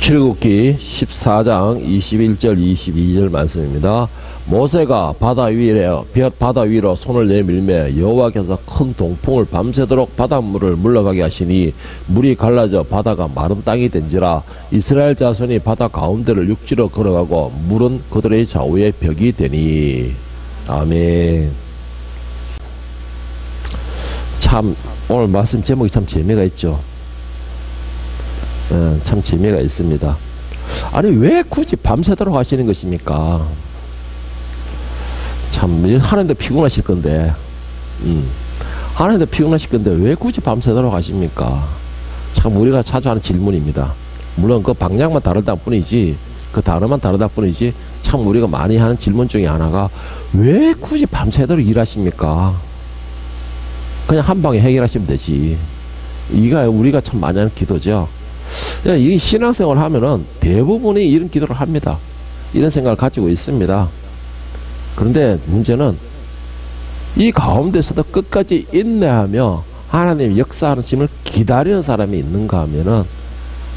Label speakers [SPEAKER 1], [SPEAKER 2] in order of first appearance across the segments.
[SPEAKER 1] 출애굽기 14장 21절 22절 말씀입니다. 모세가 바다 위로 손을 내밀매 여호와께서 큰 동풍을 밤새도록 바닷물을 물러가게 하시니 물이 갈라져 바다가 마른 땅이 된지라. 이스라엘 자손이 바다 가운데를 육지로 걸어가고 물은 그들의 좌우에 벽이 되니. 아멘. 참 오늘 말씀 제목이 참 재미가 있죠. 참 재미가 있습니다. 아니 왜 굳이 밤새도록 하시는 것입니까? 참 하나님도 피곤하실 건데 하나님도 피곤하실 건데 왜 굳이 밤새도록 하십니까? 참 우리가 자주 하는 질문입니다. 물론 그 방향만 다르다 뿐이지, 그 단어만 다르다 뿐이지, 참 우리가 많이 하는 질문 중에 하나가 왜 굳이 밤새도록 일하십니까? 그냥 한 방에 해결하시면 되지. 이가 우리가 참 많이 하는 기도죠. 이 신앙생활을 하면은 대부분이 이런 기도를 합니다. 이런 생각을 가지고 있습니다. 그런데 문제는 이 가운데서도 끝까지 인내하며 하나님 역사하심을 기다리는 사람이 있는가 하면은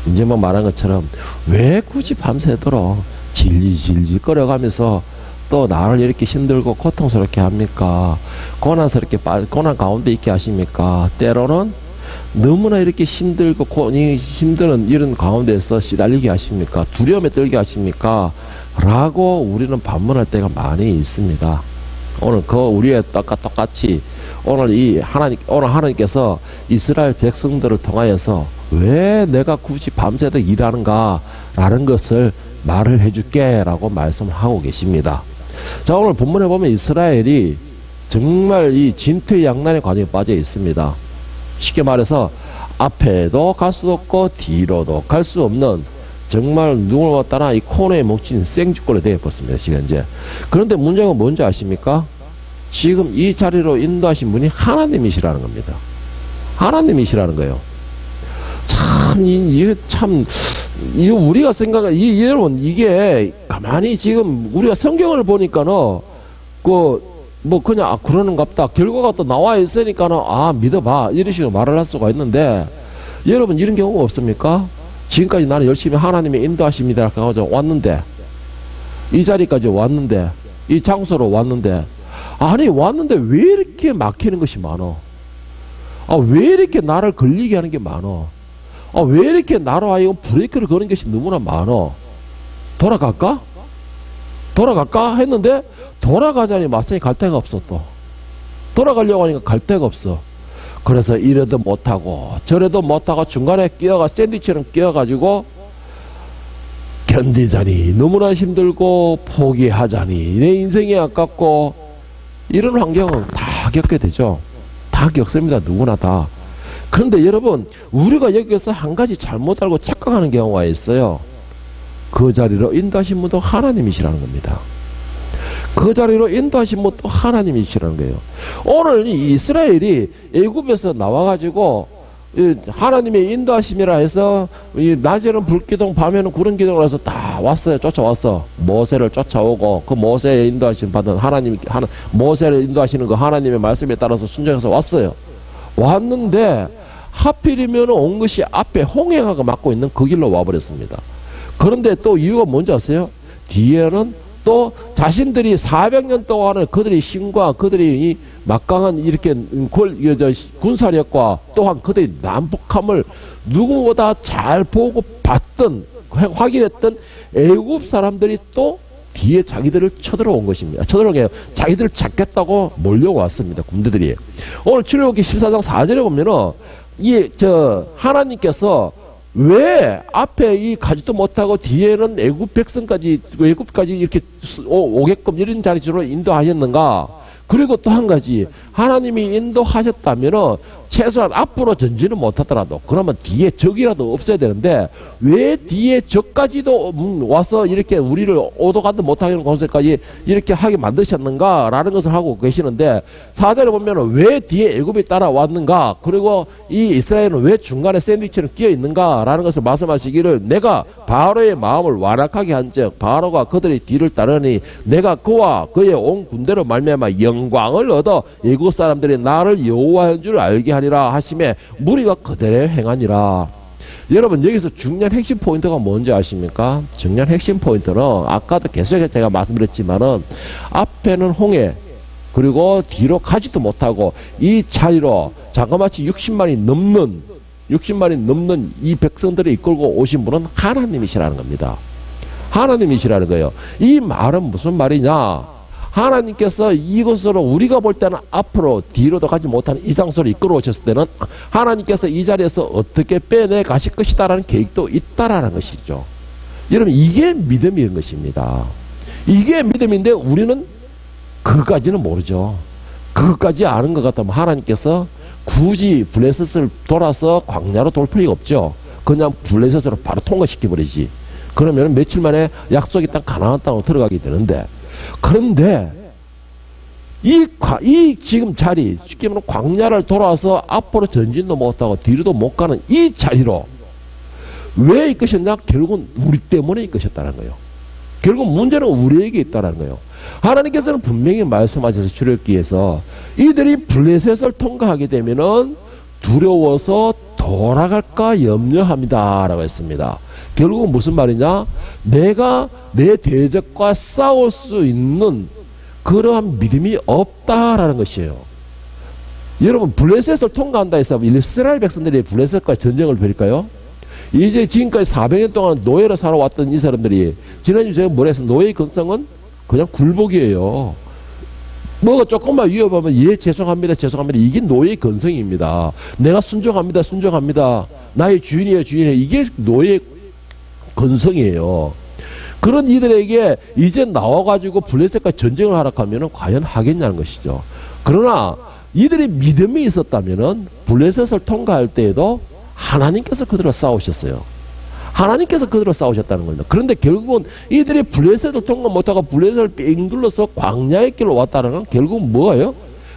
[SPEAKER 1] 이제 뭐 말한 것처럼 왜 굳이 밤새도록 질질 거려가면서 또 나를 이렇게 힘들고 고통스럽게 합니까? 고난 가운데 있게 하십니까? 때로는 너무나 이렇게 힘들고 힘드는 이런 가운데서 시달리게 하십니까? 두려움에 떨게 하십니까? 라고 우리는 반문할 때가 많이 있습니다. 오늘 우리의 똑같이 오늘 하나님께서 이스라엘 백성들을 통하여서 왜 내가 굳이 밤새도록 일하는가 라는 것을 말을 해줄게 라고 말씀을 하고 계십니다. 자, 오늘 본문에 보면 이스라엘이 정말 이 진퇴양난의 과정에 빠져 있습니다. 쉽게 말해서 앞에도 갈 수 없고 뒤로도 갈 수 없는 정말 누구나 따라 이 코너에 뭉친 생쥐꼴이 되어버렸습니다. 지금 현재. 그런데 문제가 뭔지 아십니까? 지금 이 자리로 인도하신 분이 하나님이시라는 겁니다. 하나님이시라는 거예요. 이거 우리가 여러분, 이게 가만히 지금 우리가 성경을 보니까는 그냥 그러는갑다. 결과가 또 나와 있으니까는 믿어봐. 이런 식으로 말을 할 수가 있는데, 여러분 이런 경우가 없습니까? 지금까지 나는 열심히 하나님의 인도하십니다. 이렇게 왔는데, 이 자리까지 왔는데, 이 장소로 왔는데, 왔는데 왜 이렇게 막히는 것이 많어? 왜 이렇게 나를 걸리게 하는 게 많어? 왜 이렇게 나로 하여금 브레이크를 거는 것이 너무나 많어? 돌아갈까 했는데 돌아가자니 마땅히 갈 데가 없어. 또 돌아가려고 하니까 갈 데가 없어. 그래서 이래도 못하고 저래도 못하고 중간에 샌드위치처럼 끼어가지고 견디자니 너무나 힘들고 포기하자니 내 인생이 아깝고, 이런 환경은 다 겪게 되죠. 다 겪습니다. 누구나 다. 그런데 여러분, 우리가 여기서 한 가지 잘못 알고 착각하는 경우가 있어요. 그 자리로 인도하신 분도 하나님이시라는 겁니다. 그 자리로 인도하신 분도 하나님이시라는 거예요. 오늘 이 이스라엘이 애굽에서 나와가지고 하나님의 인도하심이라 해서 낮에는 불기둥 밤에는 구름기둥을 해서 다 왔어요. 쫓아왔어. 모세를 쫓아오고 그 모세의 인도하심 받은 모세를 인도하시는 그 하나님의 말씀에 따라서 순종해서 왔어요. 왔는데 하필이면 온 것이 앞에 홍해가 막고 있는 그 길로 와버렸습니다. 그런데 또 이유가 뭔지 아세요? 뒤에는 또 자신들이 400년 동안은 그들의 힘과 그들의 이 막강한 이렇게 군사력과 또한 그들의 난폭함을 누구보다 잘 보고 봤던, 확인했던 애굽 사람들이 또 뒤에 자기들을 쳐들어온 것입니다. 쳐들어오게 자기들을 잡겠다고 몰려왔습니다. 군대들이. 오늘 출애굽기 14장 4절에 보면은 하나님께서 왜 앞에 가지도 못하고 뒤에는 애굽까지 이렇게 오게끔 이런 자리로 인도하셨는가? 그리고 또 한 가지, 하나님이 인도하셨다면은 최소한 앞으로 전진은 못하더라도 그러면 뒤에 적이라도 없어야 되는데 왜 뒤에 적까지도 와서 이렇게 우리를 오도가도 못하게 하는 곳에까지 이렇게 하게 만드셨는가 라는 것을 하고 계시는데, 4절에 보면 왜 뒤에 애굽이 따라왔는가, 그리고 이 이스라엘은 왜 중간에 샌드위치를 끼어 있는가 라는 것을 말씀하시기를, 내가 바로의 마음을 완악하게 한즉 바로가 그들의 뒤를 따르니 내가 그와 그의 온 군대로 말미암아 영광을 얻어 애굽 사람들이 나를 여호와인 줄 알게 하리라 하심에 무리가 그대로 행하니라. 여러분 여기서 중요한 핵심 포인트가 뭔지 아십니까? 중요한 핵심 포인트는 아까도 계속 제가 말씀드렸지만은 앞에는 홍해 그리고 뒤로 가지도 못하고 이 자리로 자그마치 60만이 넘는 이 백성들을 이끌고 오신 분은 하나님이시라는 겁니다. 하나님이시라는 거예요. 이 말은 무슨 말이냐? 하나님께서 이것으로 우리가 볼 때는 앞으로 뒤로도 가지 못하는 이 장소를 이끌어 오셨을 때는 하나님께서 이 자리에서 어떻게 빼내 가실 것이다라는 계획도 있다라는 것이죠. 여러분 이게 믿음인 것입니다. 이게 믿음인데 우리는 그것까지는 모르죠. 그것까지 아는 것 같다면 하나님께서 굳이 블레셋을 돌아서 광야로 돌 필요가 없죠. 그냥 블레셋으로 바로 통과시켜버리지. 그러면 며칠 만에 약속의 땅 가나안 땅으로 들어가게 되는데, 그런데 이 지금 자리, 쉽게 말하면 광야를 돌아서 앞으로 전진도 못하고 뒤로도 못 가는 이 자리로 왜 이끄셨냐? 결국은 우리 때문에 이끄셨다는 거예요. 결국 문제는 우리에게 있다는 거예요. 하나님께서는 분명히 말씀하셔서 출애굽기에서 이들이 블레셋을 통과하게 되면은 두려워서 돌아갈까 염려합니다 라고 했습니다. 결국은 무슨 말이냐? 내가 내 대적과 싸울 수 있는 그러한 믿음이 없다라는 것이에요. 여러분 블레셋을 통과한다 해서 이스라엘 백성들이 블레셋과 전쟁을 벌일까요? 이제 지금까지 400년 동안 노예로 살아왔던 이 사람들이 지난주 제가 뭐라 했어요? 노예의 근성은 그냥 굴복이에요. 뭐가 조금만 위협하면 예 죄송합니다 이게 노예의 근성입니다. 내가 순종합니다 나의 주인이에요 이게 노예의 근성이에요. 그런 이들에게 이제 나와가지고 블레셋과 전쟁을 하라 하면은 과연 하겠냐는 것이죠. 그러나 이들이 믿음이 있었다면은 블레셋을 통과할 때에도 하나님께서 그들과 싸우셨어요. 하나님께서 그들과 싸우셨다는 겁니다. 그런데 결국은 이들이 블레셋을 통과 못하고 블레셋을 뺑 둘러서 광야의 길로 왔다는 건 결국은 뭐예요?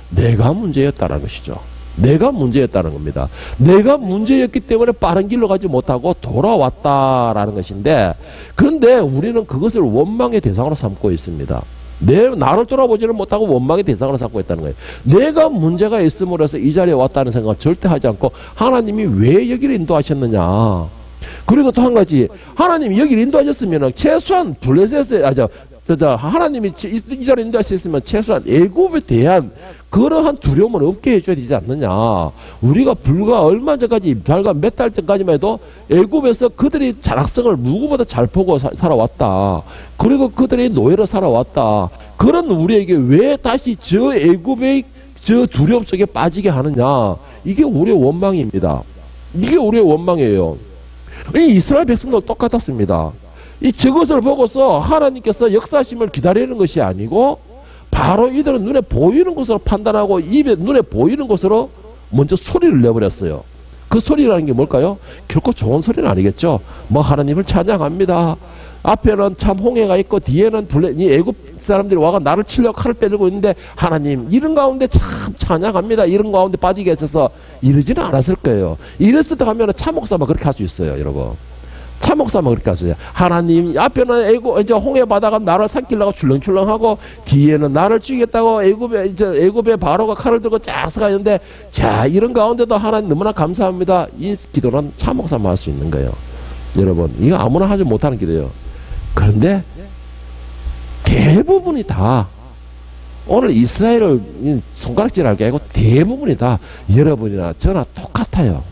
[SPEAKER 1] 내가 문제였다는 것이죠. 내가 문제였다는 겁니다. 내가 문제였기 때문에 빠른 길로 가지 못하고 돌아왔다라는 것인데, 그런데 우리는 그것을 원망의 대상으로 삼고 있습니다. 나를 돌아보지를 못하고 원망의 대상으로 삼고 있다는 거예요. 내가 문제가 있음으로 해서 이 자리에 왔다는 생각을 절대 하지 않고 하나님이 왜 여기를 인도하셨느냐. 그리고 또 한 가지, 하나님이 여기를 인도하셨으면 최소한 블레셋에 하나님이 이 자리에 인도하셨으면 최소한 애굽에 대한 그러한 두려움을 없게 해줘야 되지 않느냐. 우리가 불과 얼마 전까지, 불과 몇 달 전까지만 해도 애굽에서 그들이 자락성을 누구보다 잘 보고 살아왔다. 그리고 그들이 노예로 살아왔다. 그런 우리에게 왜 다시 저 애굽의 저 두려움 속에 빠지게 하느냐. 이게 우리의 원망입니다. 이게 우리의 원망이에요. 이 이스라엘 백성도 똑같았습니다. 저것을 보고서 하나님께서 역사하심을 기다리는 것이 아니고 바로 이들은 눈에 보이는 것으로 판단하고 눈에 보이는 것으로 먼저 소리를 내버렸어요. 그 소리라는 게 뭘까요? 결코 좋은 소리는 아니겠죠. 뭐 하나님을 찬양합니다. 앞에는 참 홍해가 있고 뒤에는 이 애굽 사람들이 와가 나를 치려고 칼을 빼들고 있는데 하나님 이런 가운데 참 찬양합니다. 이런 가운데 빠지게 했어서 이러지는 않았을 거예요. 이랬을 때 가면 참목사만 그렇게 할 수 있어요, 여러분. 참목사만 그렇게 하세요. 하나님 앞에는 이제 홍해 바다가 나를 삼키려고 출렁출렁하고 뒤에는 나를 죽이겠다고 애굽의 바로가 칼을 들고 쫙 서가 있는데, 자 이런 가운데도 하나님 너무나 감사합니다. 이 기도는 참목사만 할 수 있는 거예요. 여러분 이거 아무나 하지 못하는 기도예요. 그런데 대부분이 다 오늘 이스라엘을 손가락질 할 게 아니고 대부분이 다 여러분이나 저나 똑같아요.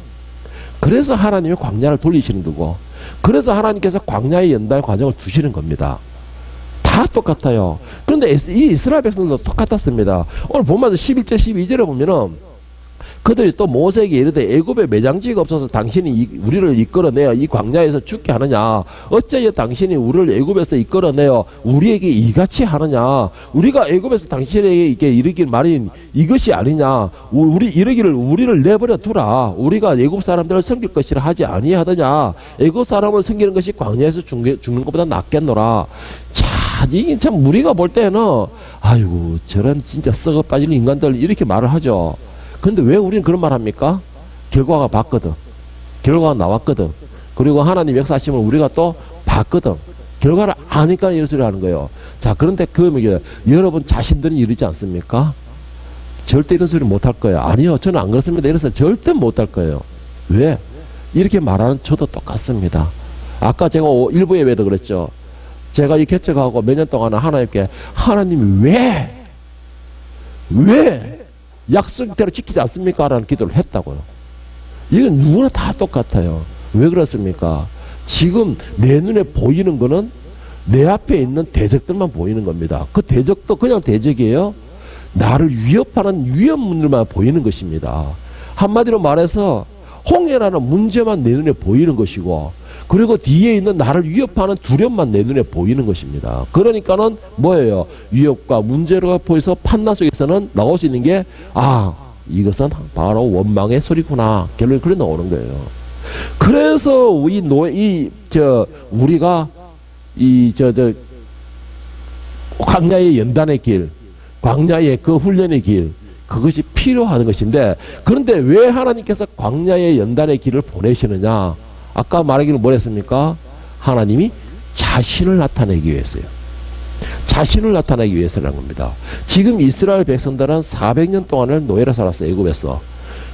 [SPEAKER 1] 그래서 하나님이 광야를 돌리시는 거고, 그래서 하나님께서 광야의 연단 과정을 두시는 겁니다. 다 똑같아요. 그런데 이 이스라엘 백성들도 똑같았습니다. 오늘 본문에서 11절 12절에 보면은 그들이 또 모세에게 이르되 애굽에 매장지가 없어서 당신이 우리를 이끌어내어 이 광야에서 죽게 하느냐. 어째여 당신이 우리를 애굽에서 이끌어내어 우리에게 이같이 하느냐. 우리가 애굽에서 당신에게 이르길 말인 이것이 아니냐. 이르기를 우리를 내버려 두라. 우리가 애굽 사람들을 섬길 것이라 하지 아니하더냐. 애굽 사람을 섬기는 것이 광야에서 죽는 것보다 낫겠노라. 자, 이게 참 우리가 볼 때는 아이고 저런 진짜 썩어 빠지는 인간들 이렇게 말을 하죠. 근데 왜 우리는 그런 말 합니까? 결과가 봤거든. 결과가 나왔거든. 그리고 하나님 역사하심을 우리가 또 봤거든. 결과를 아니까 이런 소리 하는 거예요. 자, 그런데 여러분 자신들은 이러지 않습니까? 절대 이런 소리 못 할 거예요. 아니요, 저는 안 그렇습니다. 이래서 절대 못 할 거예요. 왜? 이렇게 말하는 저도 똑같습니다. 아까 제가 일부 예배도 그랬죠. 제가 이 개척하고 몇 년 동안 하나님께 하나님이 왜 약속대로 지키지 않습니까? 라는 기도를 했다고요. 이건 누구나 다 똑같아요. 왜 그렇습니까? 지금 내 눈에 보이는 거는 내 앞에 있는 대적들만 보이는 겁니다. 그 대적도 그냥 대적이에요. 나를 위협하는 위협문들만 보이는 것입니다. 한마디로 말해서 홍해라는 문제만 내 눈에 보이는 것이고, 그리고 뒤에 있는 나를 위협하는 두려움만 내 눈에 보이는 것입니다. 그러니까는 뭐예요? 위협과 문제가 보여서 판단 속에서는 나올 수 있는 게, 이것은 바로 원망의 소리구나. 결론이 그래 나오는 거예요. 그래서 우리가 광야의 연단의 길, 광야의 그 훈련의 길, 그것이 필요한 것인데, 그런데 왜 하나님께서 광야의 연단의 길을 보내시느냐? 아까 말하기를 뭐랬습니까? 하나님이 자신을 나타내기 위해서요. 자신을 나타내기 위해서라는 겁니다. 지금 이스라엘 백성들은 400년 동안을 노예로 살았어요. 애굽에서.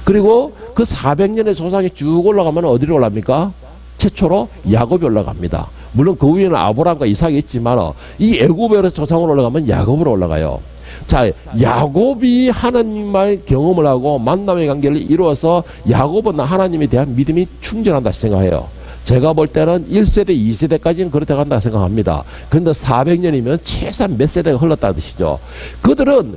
[SPEAKER 1] 그리고 그 400년의 조상이 쭉 올라가면 어디로 올라갑니까? 최초로 야곱이 올라갑니다. 물론 그 위에는 아브라함과 이삭이 있지만 이 애굽에서 조상으로 올라가면 야곱으로 올라가요. 자, 야곱이 하나님과의 경험을 하고 만남의 관계를 이루어서 야곱은 하나님에 대한 믿음이 충전한다 생각해요. 제가 볼 때는 1세대, 2세대까지는 그렇다고 한다 생각합니다. 그런데 400년이면 최소한 몇 세대가 흘렀다는 뜻이죠. 그들은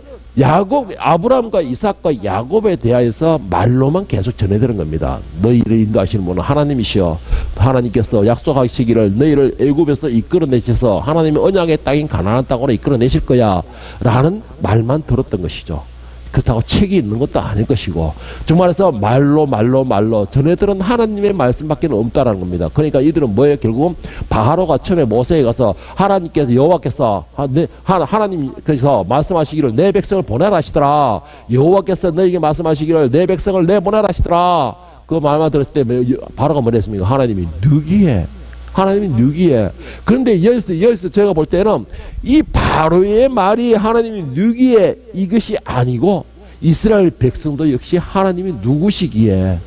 [SPEAKER 1] 아브라함과 이삭과 야곱에 대하여서 말로만 계속 전해드는 겁니다. 너희를 인도하시는 분은 하나님이시여, 하나님께서 약속하시기를 너희를 애굽에서 이끌어내셔서 하나님의 언약의 땅인 가나안 땅으로 이끌어내실 거야 라는 말만 들었던 것이죠. 그렇다고 책이 있는 것도 아닐 것이고, 정말해서 말로 전해들은 하나님의 말씀밖에 없다라는 겁니다. 그러니까 이들은 뭐예요? 결국은 바로가 처음에 모세에 가서 하나님께서 여호와께서 하나님께서 말씀하시기를 내 백성을 보내라 하시더라. 여호와께서 너에게 말씀하시기를 내 백성을 내보내라 하시더라. 그 말만 들었을 때 바로가 뭐라 했습니까? 하나님이 느기해. 그런데 여기서 제가 볼 때는 이 바로의 말이 하나님이 누기에 이것이 아니고, 이스라엘 백성도 역시 하나님이 누구시기에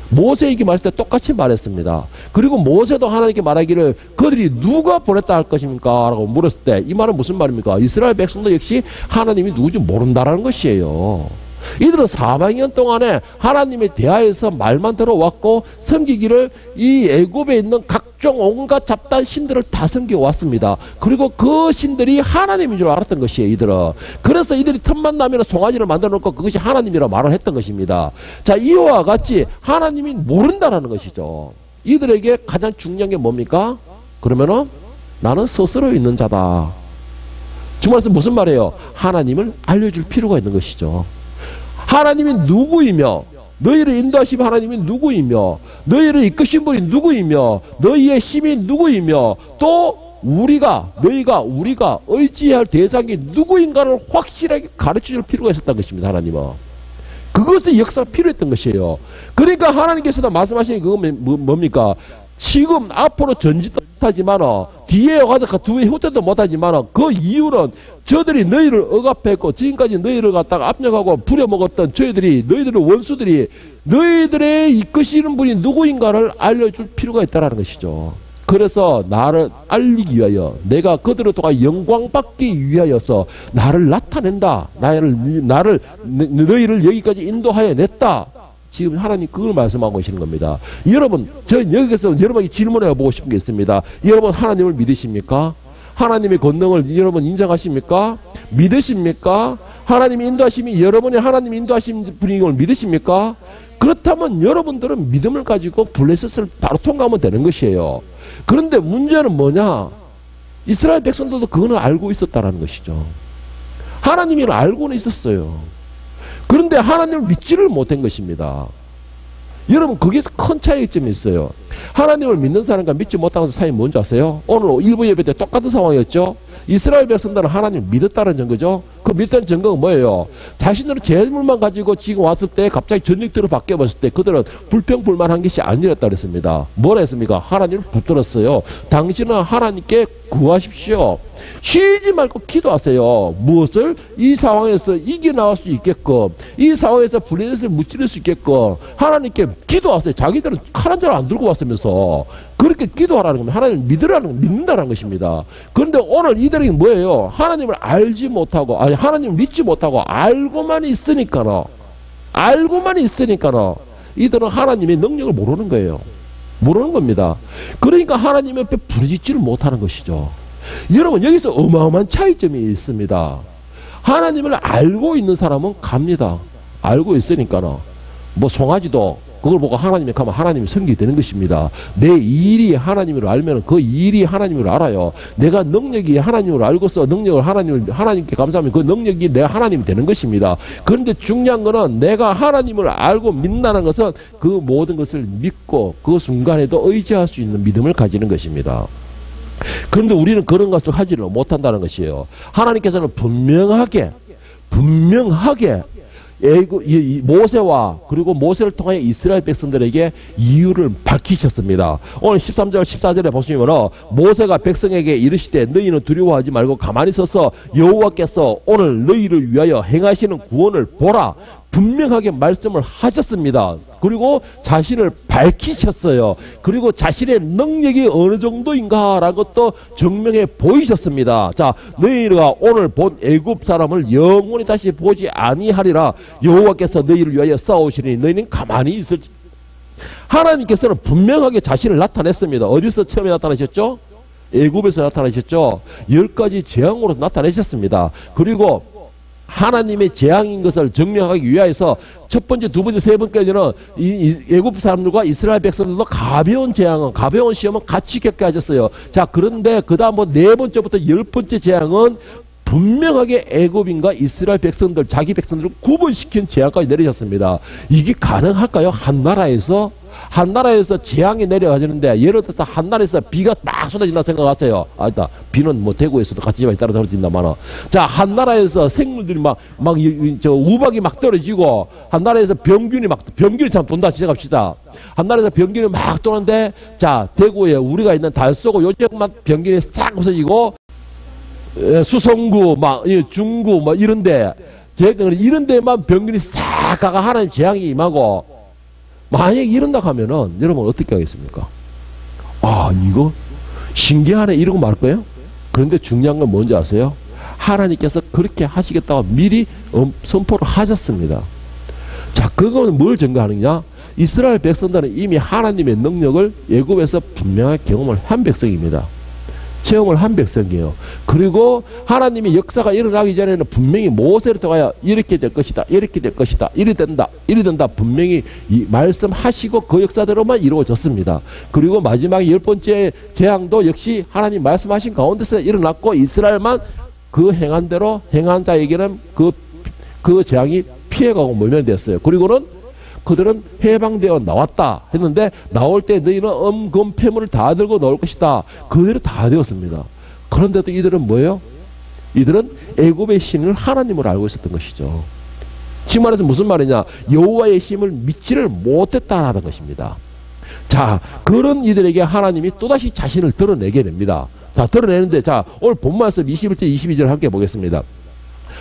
[SPEAKER 1] 모세에게 말했을 때 똑같이 말했습니다. 그리고 모세도 하나님께 말하기를 그들이 누가 보냈다 할 것입니까? 라고 물었을 때 이 말은 무슨 말입니까? 이스라엘 백성도 역시 하나님이 누구인지 모른다라는 것이에요. 이들은 400년 동안에 하나님에 대하여서 말만 들어왔고 섬기기를 이 애굽에 있는 각종 온갖 잡다한 신들을 다 섬겨왔습니다. 그리고 그 신들이 하나님인 줄 알았던 것이에요. 이들은. 그래서 이들이 틈만 나면 송아지를 만들어 놓고 그것이 하나님이라 말을 했던 것입니다. 자, 이와 같이 하나님이 모른다라는 것이죠. 이들에게 가장 중요한 게 뭡니까? 그러면은 나는 스스로 있는 자다. 정말서 무슨 말이에요? 하나님을 알려줄 필요가 있는 것이죠. 하나님이 누구이며, 너희를 인도하신 하나님이 누구이며, 너희를 이끄신 분이 누구이며, 너희의 힘이 누구이며, 또 우리가 의지할 대상이 누구인가를 확실하게 가르쳐줄 필요가 있었던 것입니다. 하나님은 그것의 역사가 필요했던 것이에요. 그러니까 하나님께서도 말씀하시는 그건 뭡니까? 지금 앞으로 전진도 못하지만 뒤에 가서 그 뒤에 후퇴도 못하지만 그 이유는 저들이 너희를 억압했고 지금까지 너희를 갖다가 압력하고 부려먹었던 저희들이, 너희들의 원수들이 너희들의 이끄시는 분이 누구인가를 알려줄 필요가 있다는 것이죠. 그래서 나를 알리기 위하여, 내가 그들을 통해 영광받기 위하여서 나를 나타낸다. 너희를 여기까지 인도하여 냈다. 지금 하나님 그걸 말씀하고 계시는 겁니다. 여러분, 저 여기서 여러분에게 질문해 보고 싶은 게 있습니다. 여러분 하나님을 믿으십니까? 하나님의 권능을 여러분 인정하십니까? 믿으십니까? 하나님이 인도하심이 여러분의 하나님 인도하신 분임을 믿으십니까? 그렇다면 여러분들은 믿음을 가지고 블레셋을 바로 통과하면 되는 것이에요. 그런데 문제는 뭐냐? 이스라엘 백성들도 그거는 알고 있었다는 것이죠. 하나님을 알고는 있었어요. 그런데 하나님을 믿지를 못한 것입니다. 여러분, 거기서 큰 차이점이 있어요. 하나님을 믿는 사람과 믿지 못하는 사람이 뭔지 아세요? 오늘 일부 예배 때 똑같은 상황이었죠. 이스라엘 백성들은 하나님을 믿었다는 증거죠. 그 믿었다는 증거가 뭐예요? 자신들은 재물만 가지고 지금 왔을 때 갑자기 전쟁터로 바뀌어봤을 때 그들은 불평불만한 것이 아니랬다 그랬습니다. 뭐라 했습니까? 하나님을 붙들었어요. 당신은 하나님께 구하십시오. 쉬지 말고 기도하세요. 무엇을? 이 상황에서 이겨나갈 수 있게끔, 이 상황에서 블레셋을 무찌를 수 있게끔 하나님께 기도하세요. 자기들은 칼 한 자를 안 들고 왔으면서 그렇게 기도하라는 겁니다. 하나님을 믿는다는 것입니다. 그런데 오늘 이들이 뭐예요? 하나님을 알지 못하고, 아니 하나님을 믿지 못하고 알고만 있으니까는 이들은 하나님의 능력을 모르는 거예요. 모르는 겁니다. 그러니까 하나님 옆에 부르짖지를 못하는 것이죠. 여러분, 여기서 어마어마한 차이점이 있습니다. 하나님을 알고 있는 사람은 갑니다. 알고 있으니까는 뭐 송아지도 그걸 보고 하나님에 가면 하나님이 섬기게 되는 것입니다. 내 일이 하나님을 알면 그 일이 하나님을 알아요. 내가 능력이 하나님을 알고서 능력을 하나님께 감사하면 그 능력이 내 하나님이 되는 것입니다. 그런데 중요한 거는 내가 하나님을 알고 믿는다는 것은 그 모든 것을 믿고 그 순간에도 의지할 수 있는 믿음을 가지는 것입니다. 그런데 우리는 그런 것을 하지를 못한다는 것이에요. 하나님께서는 분명하게 모세와 그리고 모세를 통해 이스라엘 백성들에게 이유를 밝히셨습니다. 오늘 13절 14절에 보시면 모세가 백성에게 이르시되 너희는 두려워하지 말고 가만히 서서 여호와께서 오늘 너희를 위하여 행하시는 구원을 보라. 분명하게 말씀을 하셨습니다. 그리고 자신을 밝히셨어요. 그리고 자신의 능력이 어느 정도인가라는 것도 증명해 보이셨습니다. 자, 너희가 오늘 본 애굽 사람을 영원히 다시 보지 아니하리라. 여호와께서 너희를 위하여 싸우시니 너희는 가만히 있을지. 하나님께서는 분명하게 자신을 나타냈습니다. 어디서 처음에 나타나셨죠? 애굽에서 나타나셨죠. 10가지 재앙으로 나타내셨습니다. 그리고 하나님의 재앙인 것을 증명하기 위하여서 첫 번째, 두 번째, 세 번까지는 이 애굽 사람들과 이스라엘 백성들도 가벼운 시험은 같이 겪게 하셨어요. 자, 그런데 그 다음 네 번째부터 10번째 재앙은 분명하게 애굽인과 이스라엘 백성들, 자기 백성들을 구분시킨 재앙까지 내리셨습니다. 이게 가능할까요? 한 나라에서 재앙이 내려가지는데, 예를 들어서 한 나라에서 비가 막 쏟아진다 생각하세요. 비는 뭐 대구에서도 같이 따라 떨어진다마는. 자, 한 나라에서 생물들이 우박이 막 떨어지고, 한 나라에서 병균이 참 돈다 시작합시다. 한 나라에서 병균이 막 도는데, 자, 대구에 우리가 있는 달서구 요쪽만 병균이 싹 없어지고, 수성구, 중구, 이런데, 이런 데만 병균이 싹 가가 하나님 재앙이 임하고, 만약에 이런다 하면은, 여러분 어떻게 하겠습니까? 이거 신기하네 이러고 말 거예요? 그런데 중요한 건 뭔지 아세요? 하나님께서 그렇게 하시겠다고 미리 선포를 하셨습니다. 자, 그거는 뭘 증거하느냐? 이스라엘 백성들은 이미 하나님의 능력을 애굽에서 분명하게 경험을 한 백성입니다. 체험을 한 백성이에요. 그리고 하나님의 역사가 일어나기 전에는 분명히 모세를 통하여 이렇게 될 것이다, 이렇게 될 것이다, 이리 된다 분명히 말씀하시고 그 역사대로만 이루어졌습니다. 그리고 마지막에 10번째 재앙도 역시 하나님 말씀하신 가운데서 일어났고, 이스라엘만 그 행한 대로 행한 자에게는 그 재앙이 피해가고 모면됐어요. 그리고는 그들은 해방되어 나왔다 했는데, 나올 때 너희는 엄금폐물을 다 들고 나올 것이다. 그대로 다 되었습니다. 그런데도 이들은 뭐예요? 이들은 애굽의 신을 하나님을 알고 있었던 것이죠. 지금 말해서 무슨 말이냐? 여호와의 힘을 믿지를 못했다라는 것입니다. 자, 그런 이들에게 하나님이 또다시 자신을 드러내게 됩니다. 자, 드러내는데, 자, 오늘 본 말씀 21절 22절 함께 보겠습니다.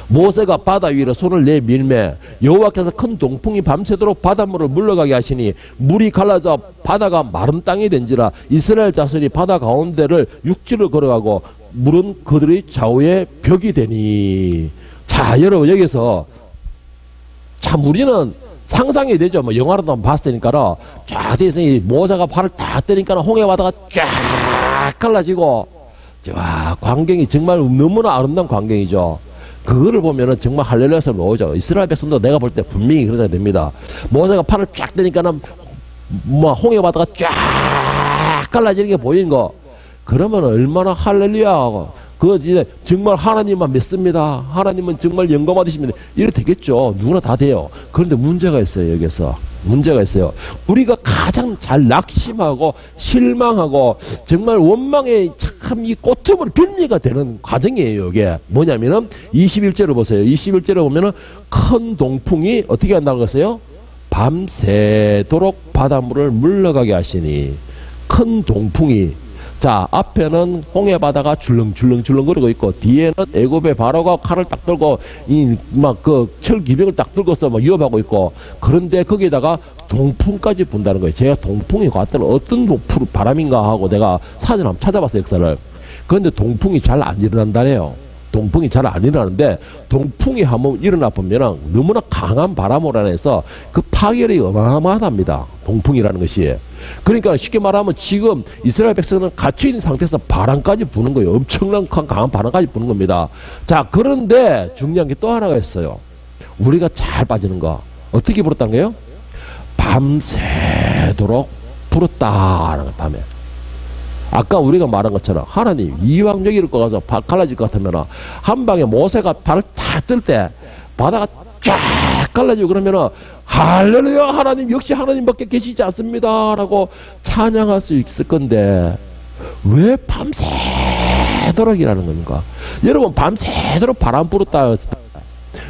[SPEAKER 1] 모세가 바다 위로 손을 내밀매 여호와께서 큰 동풍이 밤새도록 바닷물을 물러가게 하시니 물이 갈라져 바다가 마른 땅이 된지라. 이스라엘 자손이 바다 가운데를 육지로 걸어가고 물은 그들의 좌우에 벽이 되니. 자, 여러분 여기서 참 우리는 상상이 되죠. 영화로도 한번 봤으니까는 쫙 돼서 모세가 발을 딱 때리니까 홍해 바다가 쫙 갈라지고, 와, 광경이 정말 너무나 아름다운 광경이죠. 그거를 보면은 정말 할렐루야 소리가 오죠. 이스라엘 백성도 내가 볼 때 분명히 그러셔야 됩니다. 모세가 팔을 쫙 대니까는 홍해 바다가 쫙 갈라지는 게 보이는 거. 그러면 얼마나 할렐루야 하고, 그거 이제 정말 하나님만 믿습니다. 하나님은 정말 영광 받으십니다. 이래 되겠죠. 누구나 다 돼요. 그런데 문제가 있어요. 여기서 문제가 있어요. 우리가 가장 잘 낙심하고 실망하고 정말 원망의 참 이 꼬투리 빌미가 되는 과정이에요. 이게 뭐냐면은 21절을 보세요. 21절에 보면은 큰 동풍이 어떻게 한다고 했어요? 밤새도록 바닷물을 물러가게 하시니. 큰 동풍이, 자, 앞에는 홍해 바다가 줄렁줄렁 거리고 있고, 뒤에는 애굽의 바로가 칼을 딱 들고 막 그 철 기병을 딱 들고서 막 위협하고 있고, 그런데 거기에다가 동풍까지 분다는 거예요. 제가 동풍이 갔더니 어떤 바람인가 하고 내가 사진 한번 찾아봤어요, 역사를. 그런데 동풍이 잘 안 일어난다네요. 동풍이 잘 안 일어나는데, 동풍이 한번 일어나 보면 너무나 강한 바람으로 인해서 그 파열이 어마어마하답니다. 동풍이라는 것이. 그러니까 쉽게 말하면 지금 이스라엘 백성은 갇혀있는 상태에서 바람까지 부는 거예요. 엄청난 강한 바람까지 부는 겁니다. 자, 그런데 중요한 게 또 하나가 있어요. 우리가 잘 빠지는 거. 어떻게 불었다는 거예요? 밤새도록 불었다는 거, 밤에. 아까 우리가 말한 것처럼 하나님 이왕 여기를 꺼가서 갈라질 것 같으면 한 방에 모세가 발을 탁 뜰 때 바다가 쫙 갈라지고 그러면은 할렐루야 하나님 역시 하나님밖에 계시지 않습니다 라고 찬양할 수 있을 건데 왜 밤새도록이라는 겁니까? 여러분 밤새도록 바람 불었다.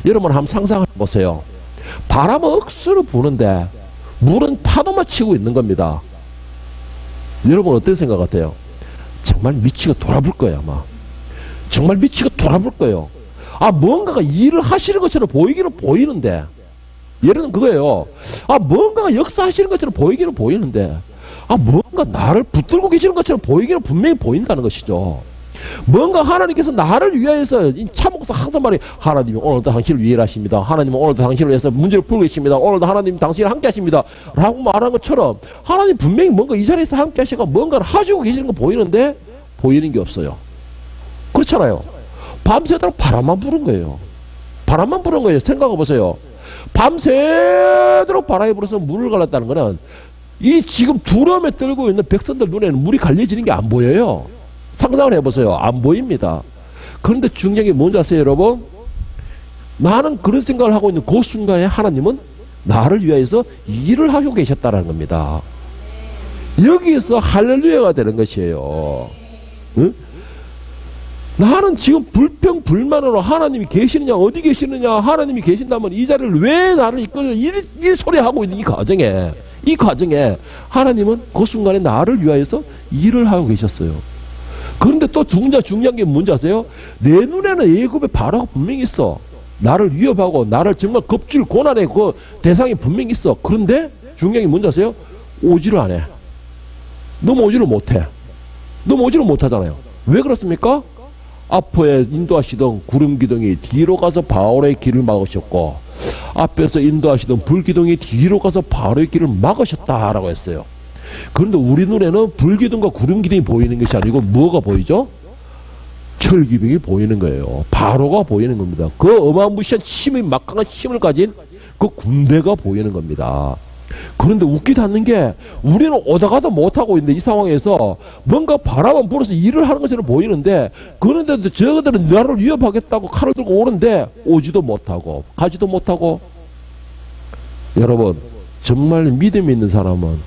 [SPEAKER 1] 여러분 한번 상상해 보세요. 바람은 억수로 부는데 물은 파도만 치고 있는 겁니다. 여러분 어떻게 생각 같아요? 정말 미치가 돌아볼 거예요 아마. 정말 미치가 돌아볼 거예요. 아 뭔가가 일을 하시는 것처럼 보이기는 보이는데 예를 들면 그거예요. 아 뭔가가 역사하시는 것처럼 보이기는 보이는데 아 뭔가 나를 붙들고 계시는 것처럼 보이기는 분명히 보인다는 것이죠. 뭔가 하나님께서 나를 위하여서 참목사 항상 말해 하나님이 오늘도 당신을 위해 하십니다. 하나님은 오늘도 당신을 위해서 문제를 풀고 계십니다. 오늘도 하나님 당신을 함께 하십니다 라고 말한 것처럼 하나님 분명히 뭔가 이 자리에서 함께 하시고 뭔가를 하시고 계시는 거 보이는데 보이는 게 없어요. 그렇잖아요. 밤새도록 바람만 부는 거예요. 바람만 부는 거예요. 생각해 보세요. 밤새도록 바람이 불어서 물을 갈랐다는 거는 이 지금 두려움에 떨고 있는 백성들 눈에는 물이 갈려지는 게 안 보여요. 상상을 해보세요. 안 보입니다. 그런데 중요한 게 뭔지 아세요 여러분? 나는 그런 생각을 하고 있는 그 순간에 하나님은 나를 위하여서 일을 하고 계셨다는 겁니다. 여기에서 할렐루야가 되는 것이에요. 응? 나는 지금 불평불만으로 하나님이 계시느냐 어디 계시느냐 하나님이 계신다면 이 자리를 왜 나를 이끌어 이 소리 하고 있는 이 과정에 하나님은 그 순간에 나를 위하여서 일을 하고 계셨어요. 그런데 또 중요한 게 뭔지 아세요? 내 눈에는 애굽의 바로가 분명히 있어. 나를 위협하고 나를 정말 겁줄 고난의 그 대상이 분명히 있어. 그런데 중요한 게 뭔지 아세요? 오지를 안 해. 너무 오지를 못해. 너무 오지를 못하잖아요. 왜 그렇습니까? 앞에 인도하시던 구름기둥이 뒤로 가서 바로의 길을 막으셨고 앞에서 인도하시던 불기둥이 뒤로 가서 바로의 길을 막으셨다라고 했어요. 그런데 우리 눈에는 불기둥과 구름기둥이 보이는 것이 아니고 뭐가 보이죠? 철기둥이 보이는 거예요. 바로가 보이는 겁니다. 그 어마무시한 힘이 막강한 힘을 가진 그 군대가 보이는 겁니다. 그런데 웃기지 않는 게 우리는 오다가도 못하고 있는데 이 상황에서 뭔가 바람만 불어서 일을 하는 것처럼 보이는데 그런데도 저들은 나를 위협하겠다고 칼을 들고 오는데 오지도 못하고 가지도 못하고. 여러분 정말 믿음이 있는 사람은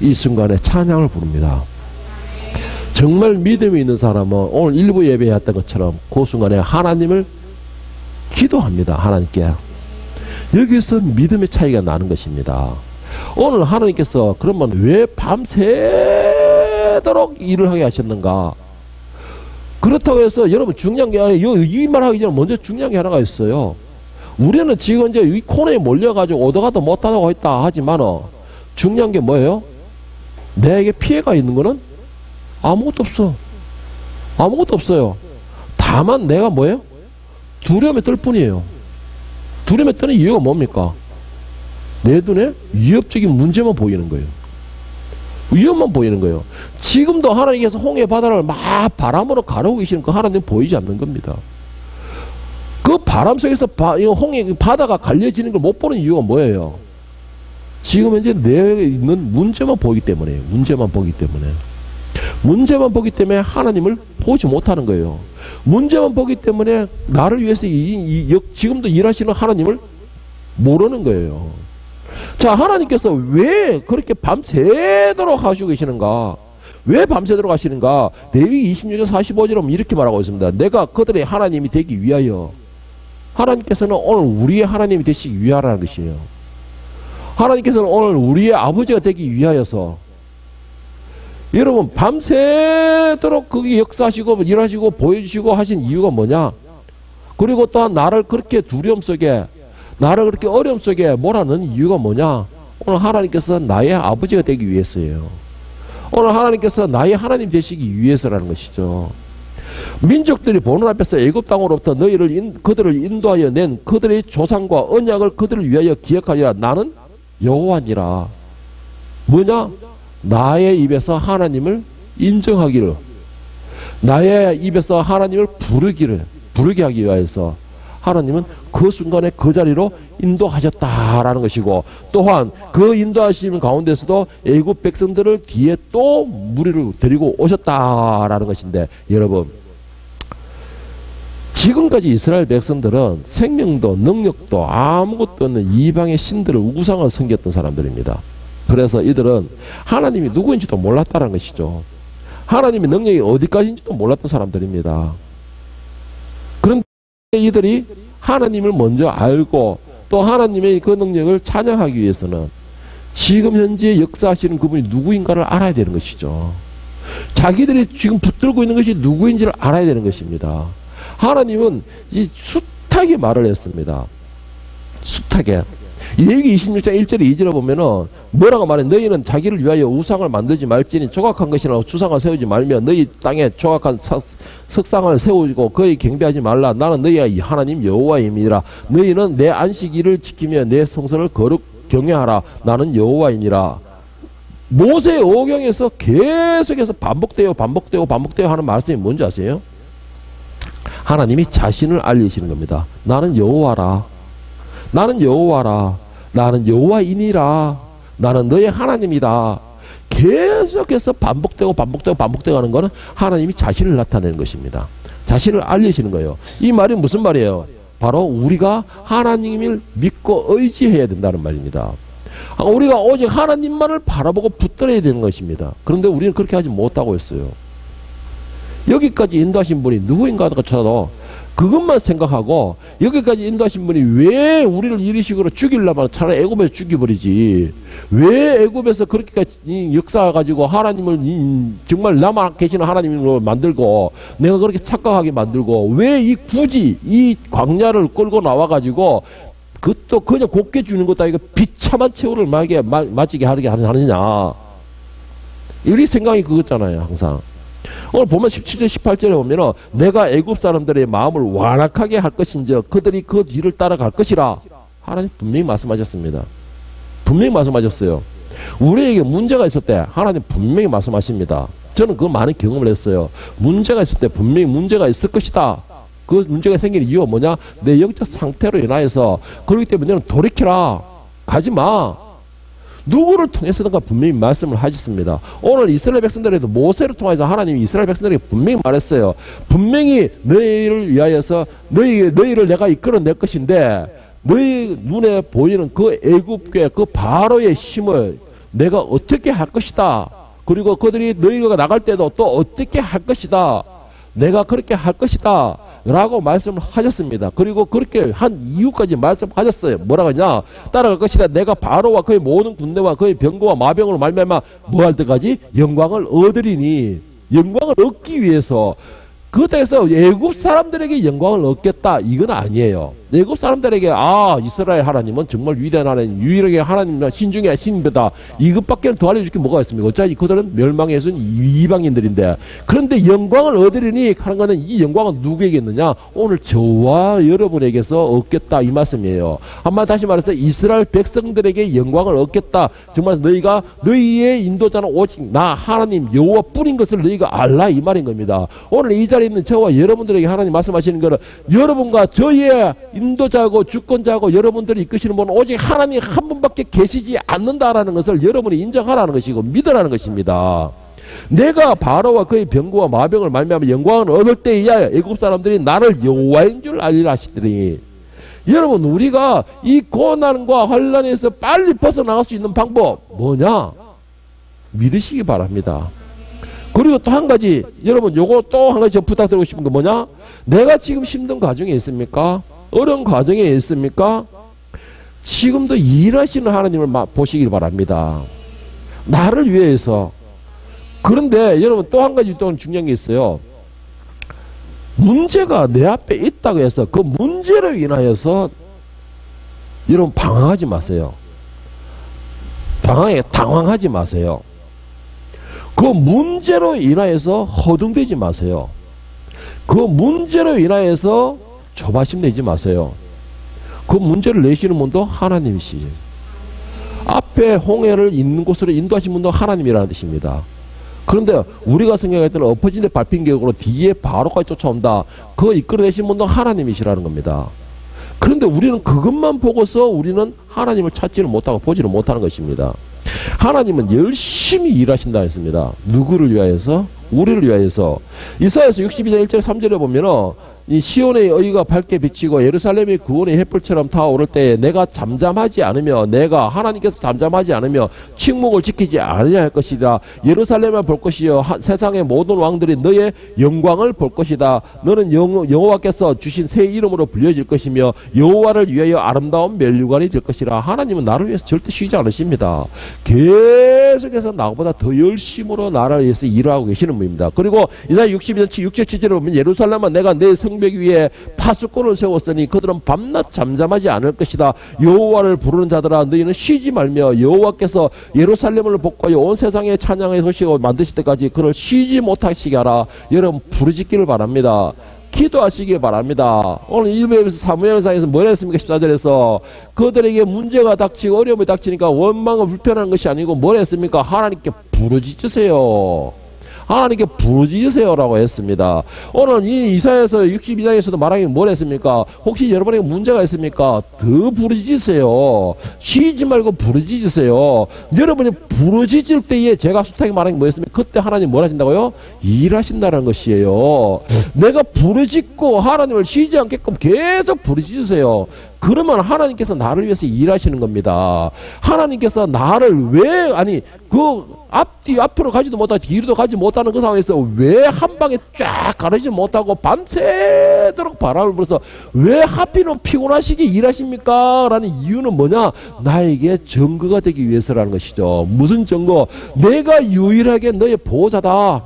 [SPEAKER 1] 이 순간에 찬양을 부릅니다. 정말 믿음이 있는 사람은 오늘 일부 예배에 했던 것처럼 그 순간에 하나님을 기도합니다. 하나님께. 여기서 믿음의 차이가 나는 것입니다. 오늘 하나님께서 그러면 왜 밤새도록 일을 하게 하셨는가? 그렇다고 해서 여러분 중요한 게 아니에요. 이 말하기 전에 먼저 중요한 게 하나가 있어요. 우리는 지금 이제 이 코너에 몰려가지고 오다가도 못하다고 했다 하지만 중요한 게 뭐예요? 내게 피해가 있는 거는 아무것도 없어. 아무것도 없어요. 다만 내가 뭐예요? 두려움에 떨 뿐이에요. 두려움에 떠는 이유가 뭡니까? 내 눈에 위협적인 문제만 보이는 거예요. 위협만 보이는 거예요. 지금도 하나님께서 홍해 바다를 막 바람으로 가르고 계시는 그 하나님 보이지 않는 겁니다. 그 바람 속에서 홍해 바다가 갈려지는 걸 못 보는 이유가 뭐예요? 지금 현재 내에 있는 문제만 보기 때문에요. 문제만 보기 때문에 하나님을 보지 못하는 거예요. 문제만 보기 때문에 나를 위해서 지금도 일하시는 하나님을 모르는 거예요. 자, 하나님께서 왜 그렇게 밤새도록 하시고 계시는가? 왜 밤새도록 하시는가? 레위기 26장 45절에 보면 이렇게 말하고 있습니다. 내가 그들의 하나님이 되기 위하여. 하나님께서는 오늘 우리의 하나님이 되시기 위하라는 것이에요. 하나님께서는 오늘 우리의 아버지가 되기 위하여서 여러분 밤새도록 거기 역사하시고 일하시고 보여주시고 하신 이유가 뭐냐? 그리고 또한 나를 그렇게 두려움 속에, 나를 그렇게 어려움 속에 몰아넣는 이유가 뭐냐? 오늘 하나님께서 나의 아버지가 되기 위해서예요. 오늘 하나님께서 나의 하나님 되시기 위해서라는 것이죠. 민족들이 보는 앞에서 애굽 땅으로부터 그들을 인도하여 낸 그들의 조상과 언약을 그들을 위하여 기억하리라. 나는 여호와니라. 뭐냐? 나의 입에서 하나님을 인정하기를, 나의 입에서 하나님을 부르게 하기 위해서 하나님은 그 순간에 그 자리로 인도하셨다라는 것이고, 또한 그 인도하시는 가운데서도 애굽 백성들을 뒤에 또 무리를 데리고 오셨다라는 것인데, 여러분 지금까지 이스라엘 백성들은 생명도 능력도 아무것도 없는 이방의 신들을, 우상을 섬겼던 사람들입니다. 그래서 이들은 하나님이 누구인지도 몰랐다는 것이죠. 하나님의 능력이 어디까지인지도 몰랐던 사람들입니다. 그런데 이들이 하나님을 먼저 알고 또 하나님의 그 능력을 찬양하기 위해서는 지금 현재 역사하시는 그분이 누구인가를 알아야 되는 것이죠. 자기들이 지금 붙들고 있는 것이 누구인지를 알아야 되는 것입니다. 하나님은 이 숱하게 말을 했습니다. 숱하게. 레위기 26장 1절 2절에 보면은 뭐라고 말해? 너희는 자기를 위하여 우상을 만들지 말지니 조각한 것이나 주상을 세우지 말며 너희 땅에 조각한 석상을 세우고 거의 경배하지 말라. 나는 너희의 하나님 여호와임이니라. 너희는 내 안식일을 지키며 내 성소를 거룩 경외하라. 나는 여호와이니라. 모세의 오경에서 계속해서 반복되어 하는 말씀이 뭔지 아세요? 하나님이 자신을 알리시는 겁니다. 나는 여호와라. 나는 여호와라. 나는 여호와이니라. 나는 너의 하나님이다. 계속해서 반복되고 하는 것은 하나님이 자신을 나타내는 것입니다. 자신을 알리시는 거예요. 이 말이 무슨 말이에요? 바로 우리가 하나님을 믿고 의지해야 된다는 말입니다. 우리가 오직 하나님만을 바라보고 붙들어야 되는 것입니다. 그런데 우리는 그렇게 하지 못하고 있어요. 여기까지 인도하신 분이 누구인가 쳐도 그것만 생각하고, 여기까지 인도하신 분이 왜 우리를 이런 식으로 죽이려면 차라리 애굽에서 죽여버리지, 왜 애굽에서 그렇게까지 역사 가지고 하나님을 정말 나만 계시는 하나님으로 만들고 내가 그렇게 착각하게 만들고 왜 굳이 이 광야를 끌고 나와가지고 그것도 그냥 곱게 주는 것도 아니고 비참한 최후를 맞이게 하느냐, 우리 생각이 그거잖아요. 항상 오늘 보면 17절 18절에 보면은 내가 애굽 사람들의 마음을 완악하게 할 것인즉 그들이 그 뒤를 따라갈 것이라. 하나님 분명히 말씀하셨습니다. 분명히 말씀하셨어요. 우리에게 문제가 있을 때 하나님 분명히 말씀하십니다. 저는 그 많은 경험을 했어요. 문제가 있을 때 분명히 문제가 있을 것이다. 그 문제가 생기는 이유가 뭐냐? 내 영적 상태로 인하여서. 그렇기 때문에 너는 돌이켜라. 가지마. 누구를 통해서든가 분명히 말씀을 하셨습니다. 오늘 이스라엘 백성들에도 모세를 통해서 하나님이 이스라엘 백성들에게 분명히 말했어요. 분명히 너희를 위하여서 너희를 내가 이끌어낼 것인데 너희 눈에 보이는 그 애굽의 그 바로의 힘을 내가 어떻게 할 것이다. 그리고 그들이 너희가 나갈 때도 또 어떻게 할 것이다. 내가 그렇게 할 것이다 라고 말씀을 하셨습니다. 그리고 그렇게 한 이유까지 말씀하셨어요. 뭐라고 하냐? 따라갈 것이다. 내가 바로와 그의 모든 군대와 그의 병거와 마병으로 말미암아 뭐 할 때까지? 영광을 얻으리니. 영광을 얻기 위해서. 그때에서 애굽 사람들에게 영광을 얻겠다, 이건 아니에요. 애굽 사람들에게 이스라엘 하나님은 정말 위대한 하나님, 유일하게 하나님이나 신중의 신이다, 이것밖에 더 알려줄 게 뭐가 있습니까? 어차피 그들은 멸망의 순 이방인들인데. 그런데 영광을 얻으리니 하는 것은 이 영광은 누구에게 있느냐? 오늘 저와 여러분에게서 얻겠다, 이 말씀이에요. 한마디 다시 말해서 이스라엘 백성들에게 영광을 얻겠다. 정말 너희가 너희의 인도자는 오직 나 하나님 여호와 뿐인 것을 너희가 알라, 이 말인 겁니다. 오늘 이 자리에 있는 저와 여러분들에게 하나님 말씀하시는 것은 여러분과 저희의 인도자고 주권자고 여러분들이 이끄시는 분은 오직 하나님 한 분밖에 계시지 않는다라는 것을 여러분이 인정하라는 것이고 믿으라는 것입니다. 내가 바로와 그의 병거와 마병을 말미암아 영광을 얻을 때에야 애굽 사람들이 나를 여호와인 줄 알리라 하시더니, 여러분 우리가 이 고난과 환난에서 빨리 벗어나갈 수 있는 방법 뭐냐? 믿으시기 바랍니다. 그리고 또 한 가지, 여러분 요거 또 한 가지 부탁드리고 싶은 거 뭐냐? 내가 지금 힘든 과정에 있습니까? 어려운 과정에 있습니까? 지금도 일하시는 하나님을 보시길 바랍니다. 나를 위해서 그런데 여러분 또 한 가지 또 중요한 게 있어요. 문제가 내 앞에 있다고 해서 그 문제로 인하여서 여러분 방황하지 마세요. 당황하지 마세요. 그 문제로 인하여서 허둥대지 마세요. 그 문제로 인하여서 조바심 내지 마세요. 그 문제를 내시는 분도 하나님이시죠. 앞에 홍해를 있는 곳으로 인도하신 분도 하나님이라는 뜻입니다. 그런데 우리가 생각할 때는 엎어진 데 밟힌 격으로 뒤에 바로까지 쫓아온다. 그거 이끌어내신 분도 하나님이시라는 겁니다. 그런데 우리는 그것만 보고서 우리는 하나님을 찾지는 못하고 보지는 못하는 것입니다. 하나님은 열심히 일하신다 했습니다. 누구를 위하여서? 우리를 위하여서. 이사야서 62장 1절 3절에 보면은 이 시온의 의가 밝게 비치고 예루살렘의 구원의 햇불처럼 타오를 때에 내가 잠잠하지 않으며 내가 하나님께서 잠잠하지 않으며 침묵을 지키지 아니할 것이다. 예루살렘만 볼 것이요 세상의 모든 왕들이 너의 영광을 볼 것이다. 너는 여호와께서 주신 새 이름으로 불려질 것이며 여호와를 위하여 아름다운 면류관이 될 것이라. 하나님은 나를 위해서 절대 쉬지 않으십니다. 계속해서 나보다 더 열심으로 나를 위해서 일하고 계시는 분입니다. 그리고 이사야 62장 6절 7절에 보면 예루살렘은 내가 내 성벽 위에 파수꾼을 세웠으니 그들은 밤낮 잠잠하지 않을 것이다. 여호와를 부르는 자들아 너희는 쉬지 말며 여호와께서 예루살렘을 복구하여 온 세상에 찬양의 소식을 만드실 때까지 그를 쉬지 못하시게 하라. 여러분 부르짖기를 바랍니다. 기도하시기 바랍니다. 오늘 1부에서 사무엘상에서 뭐라 했습니까? 14절에서 그들에게 문제가 닥치고 어려움이 닥치니까 원망은 불편한 것이 아니고 뭐라 했습니까? 하나님께 부르짖으세요. 하나님께 부르짖으세요라고 했습니다. 오늘 이 이사야서 62장에서도 말하기 뭘 했습니까? 혹시 여러분에게 문제가 있습니까? 더 부르짖으세요. 쉬지 말고 부르짖으세요. 여러분이 부르짖을 때에 제가 숱하게 말한 게 뭐였습니까? 그때 하나님 뭘 하신다고요? 일하신다는 것이에요. 내가 부르짖고 하나님을 쉬지 않게끔 계속 부르짖으세요. 그러면 하나님께서 나를 위해서 일하시는 겁니다. 하나님께서 나를 왜 앞으로 가지도 못하고 뒤로도 가지 못하는 그 상황에서 왜 한 방에 쫙 가르지 못하고 밤새도록 바람을 불어서 왜 하필은 피곤하시게 일하십니까? 라는 이유는 뭐냐? 나에게 증거가 되기 위해서라는 것이죠. 무슨 증거? 내가 유일하게 너의 보호자다.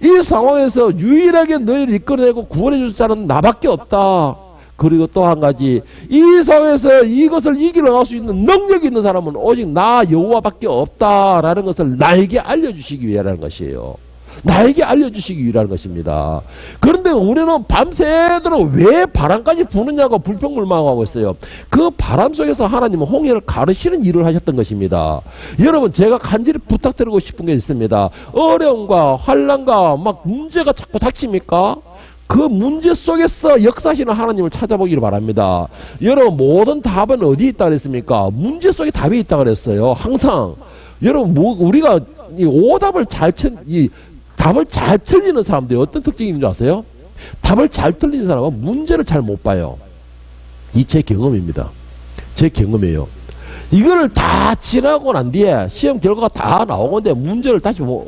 [SPEAKER 1] 이 상황에서 유일하게 너희를 이끌어내고 구원해 줄 자는 나밖에 없다. 그리고 또 한 가지, 이 상황에서 이것을 이기러 나갈 수 있는 능력이 있는 사람은 오직 나 여호와밖에 없다라는 것을 나에게 알려주시기 위하라는 것이에요. 나에게 알려주시기 위하라는 것입니다. 그런데 우리는 밤새도록 왜 바람까지 부느냐고 불평불만하고 있어요. 그 바람 속에서 하나님은 홍해를 가르치는 일을 하셨던 것입니다. 여러분, 제가 간절히 부탁드리고 싶은 게 있습니다. 어려움과 환난과 막 문제가 자꾸 닥칩니까? 그 문제 속에서 역사하시는 하나님을 찾아보기를 바랍니다. 여러분, 모든 답은 어디에 있다 그랬습니까? 문제 속에 답이 있다 그랬어요. 항상. 여러분, 우리가 이 오답을 답을 잘 틀리는 사람들이 어떤 특징이 있는 줄 아세요? 답을 잘 틀리는 사람은 문제를 잘 못 봐요. 이 제 경험입니다. 제 경험이에요. 이거를 다 지나고 난 뒤에 시험 결과가 다 나오는데 문제를 다시 보면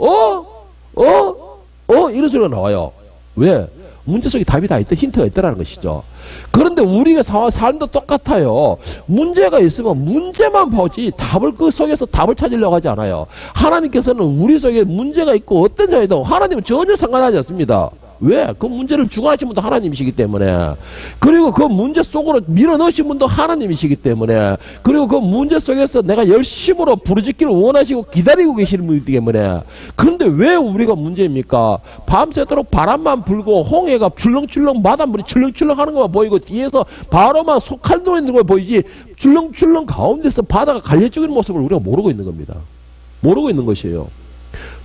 [SPEAKER 1] 이런 소리가 나와요. 왜? 문제 속에 답이 다 있다, 힌트가 있다라는 것이죠. 그런데 우리가 삶도 똑같아요. 문제가 있으면 문제만 보지 답을 그 속에서 답을 찾으려고 하지 않아요. 하나님께서는 우리 속에 문제가 있고 어떤 자이든 하나님은 전혀 상관하지 않습니다. 왜? 그 문제를 주관하신 분도 하나님이시기 때문에, 그리고 그 문제 속으로 밀어넣으신 분도 하나님이시기 때문에, 그리고 그 문제 속에서 내가 열심으로 부르짖기를 원하시고 기다리고 계시는 분이기 때문에. 그런데 왜 우리가 문제입니까? 밤새도록 바람만 불고 홍해가 출렁출렁 바닷물이 출렁출렁 하는 것만 보이고 뒤에서 바로만 칼 놓이는 걸 보이지 출렁출렁 가운데서 바다가 갈려지는 모습을 우리가 모르고 있는 겁니다. 모르고 있는 것이에요.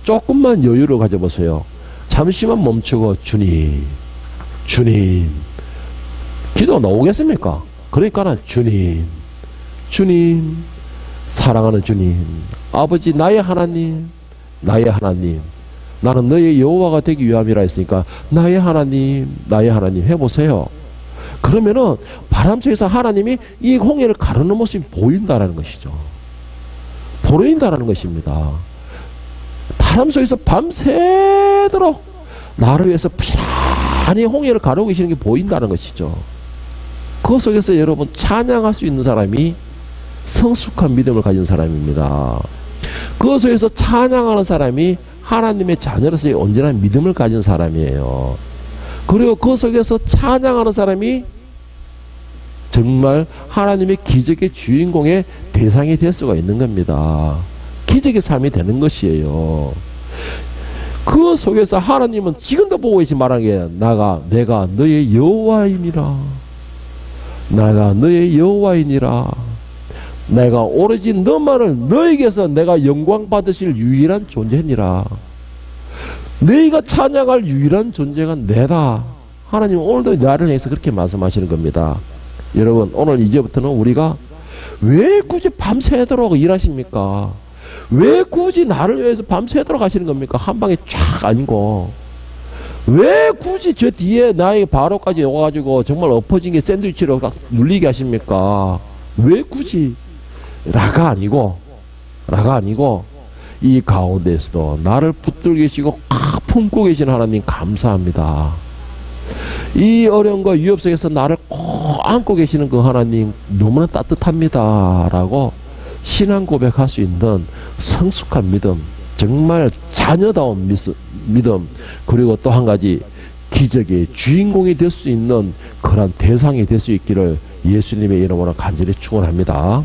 [SPEAKER 1] 조금만 여유를 가져보세요. 잠시만 멈추고 주님 기도 나오겠습니까? 그러니까 주님 사랑하는 주님 아버지 나의 하나님 나는 너의 여호와가 되기 위함이라 했으니까 나의 하나님 해보세요. 그러면은 바람 속에서 하나님이 이 홍해를 가르는 모습이 보인다라는 것이죠. 보인다라는 것입니다. 바람 속에서 밤새도록 나를 위해서 부지런히 홍해를 가르고 계시는 게 보인다는 것이죠. 그 속에서 여러분 찬양할 수 있는 사람이 성숙한 믿음을 가진 사람입니다. 그 속에서 찬양하는 사람이 하나님의 자녀로서의 온전한 믿음을 가진 사람이에요. 그리고 그 속에서 찬양하는 사람이 정말 하나님의 기적의 주인공의 대상이 될 수가 있는 겁니다. 기적의 삶이 되는 것이에요. 그 속에서 하나님은 지금도 보고 계신 말하는 게 내가 너의 여호와이니라. 내가 너의 여호와이니라. 내가 오로지 너만을 너에게서 내가 영광 받으실 유일한 존재니라. 너희가 찬양할 유일한 존재가 내다. 하나님은 오늘도 나를 향해서 그렇게 말씀하시는 겁니다. 여러분, 오늘 이제부터는 우리가 왜 굳이 밤새도록 일하십니까? 왜 굳이 나를 위해서 밤새도록 하시는 겁니까? 한 방에 쫙 아니고. 왜 굳이 저 뒤에 나의 바로까지 와가지고 정말 엎어진 게 샌드위치로 딱 눌리게 하십니까? 왜 굳이? 라가 아니고 이 가운데서도 나를 붙들고 계시고 품고 계신 하나님 감사합니다. 이 어려움과 위협 속에서 나를 꼭 안고 계시는 그 하나님 너무나 따뜻합니다 라고 신앙 고백할 수 있는 성숙한 믿음, 정말 자녀다운 믿음, 그리고 또 한 가지 기적의 주인공이 될 수 있는 그런 대상이 될 수 있기를 예수님의 이름으로 간절히 축원합니다.